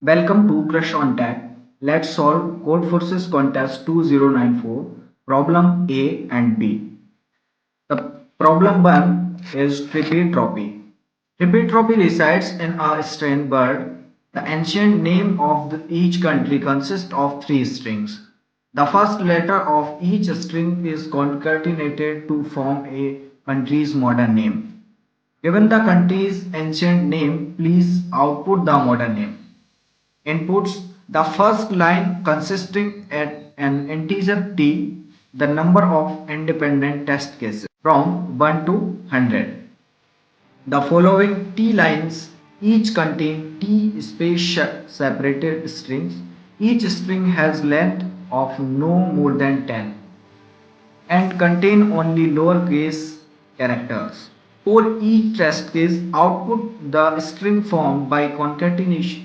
Welcome to CrushOnTech. Let's solve Codeforces Contest 2094, Problem A and B. The problem 1 is Trippi Troppi. Trippi Troppi resides in a strain bird. The ancient name of each country consists of three strings. The first letter of each string is concatenated to form a country's modern name. Given the country's ancient name, please output the modern name. Inputs: the first line consisting at an integer t, the number of independent test cases from 1 to 100. The following t lines each contain t space separated strings. Each string has length of no more than 10 and contain only lowercase characters. For each test case, output the string formed by concatenating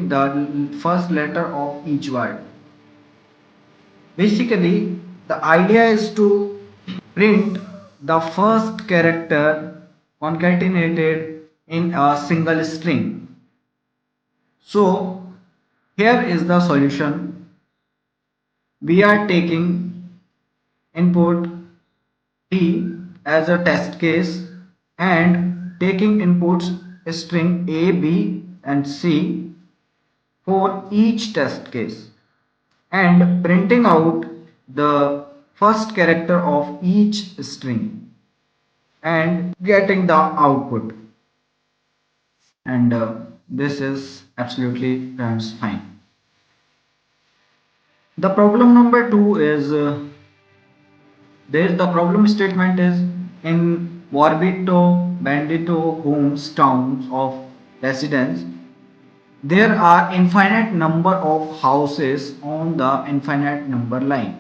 the first letter of each word. Basically, the idea is to print the first character concatenated in a single string. So, here is the solution. We are taking input T as a test case and taking inputs string A, B and C for each test case and printing out the first character of each string and getting the output, and this is absolutely runs fine. The problem number 2 is the problem statement is in Bobritto Bandito homes towns of residents. There are infinite number of houses on the infinite number line,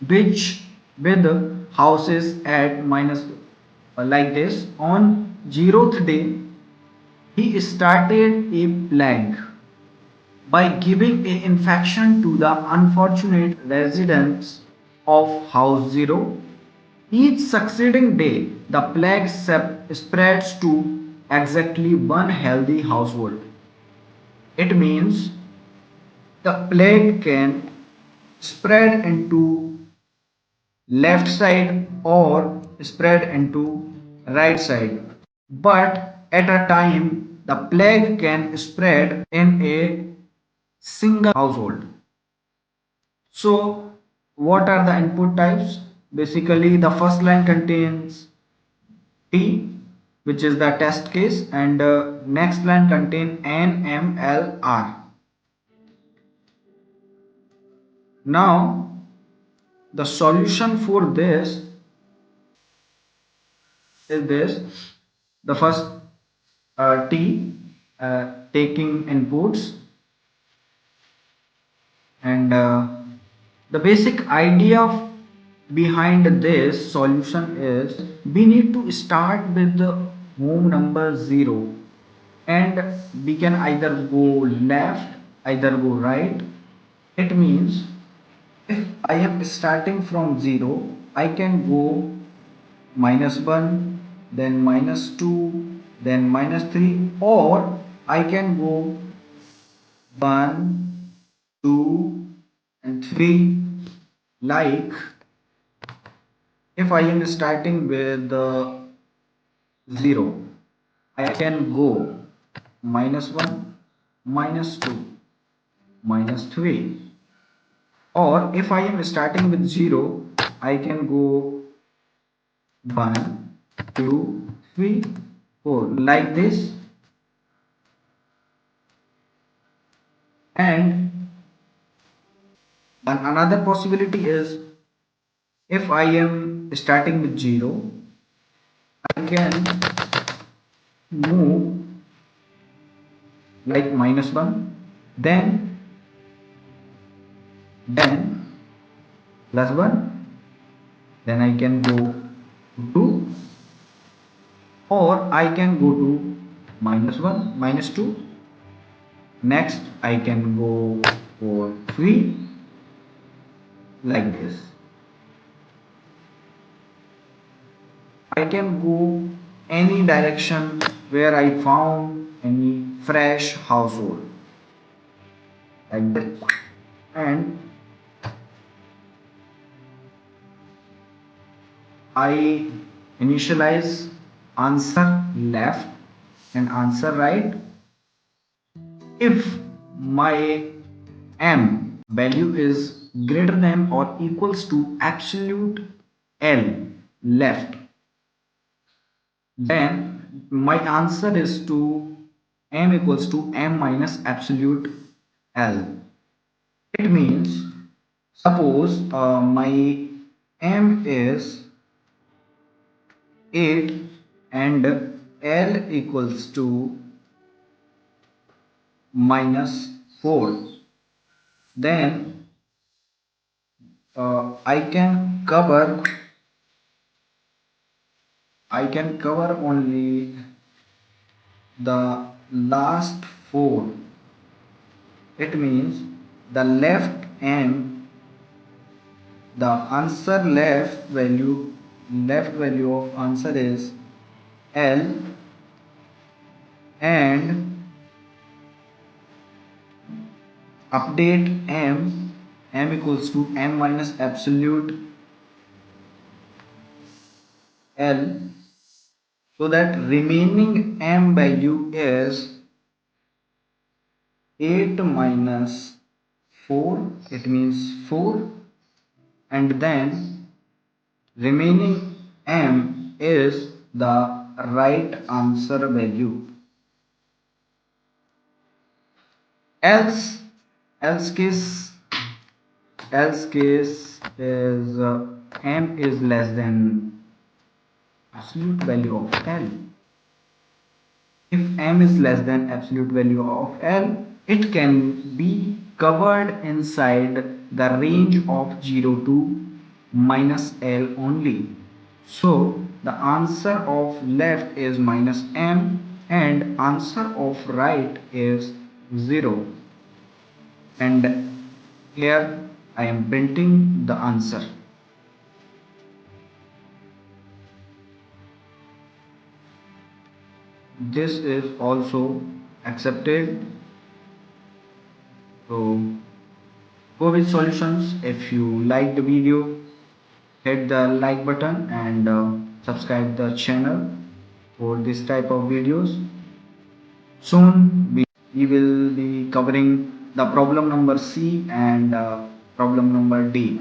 which with houses at minus like this. On 0th day, he started a plague by giving a infection to the unfortunate residents of house 0. Each succeeding day, the plague spreads to exactly one healthy household. It means the plague can spread into left side or spread into right side. But at a time, the plague can spread in a single household. So, what are the input types? Basically, the first line contains T, which is the test case, and next line contain N, M, L, R. Now, the solution for this is this. The first T taking inputs, and the basic idea behind this solution is we need to start with the home number 0, and we can either go left, either go right. It means if I am starting from 0, I can go -1, then -2, then -3, or I can go 1, 2, and 3. Like if I am starting with 0, I can go -1, -2, -3. Or if I am starting with 0, I can go 1, 2, 3, 4 like this. And another possibility is if I am starting with 0, I can move like -1, then +1, then I can go to 2, or I can go to -1, -2. Next, I can go for 3 like this. I can go any direction where I found any fresh household like this. And I initialize answer left and answer right. If my m value is greater than or equals to absolute L left, then my answer is to m equals to m minus absolute L. It means suppose my m is 8 and L equals to minus 4, then I can cover only the last 4. It means the the answer left value of answer is L, and update m equals to m minus absolute L, so that remaining m value is 8 minus 4, it means 4, and then remaining m is the right answer value. Else, else case, else case is m is less than absolute value of L. If m is less than absolute value of L, it can be covered inside the range of 0 to minus L only. So the answer of left is minus m and answer of right is 0. And here I am printing the answer. This is also accepted. So go with solutions. If you like the video, hit the like button and subscribe the channel for this type of videos. Soon we will be covering the problem number C and problem number D.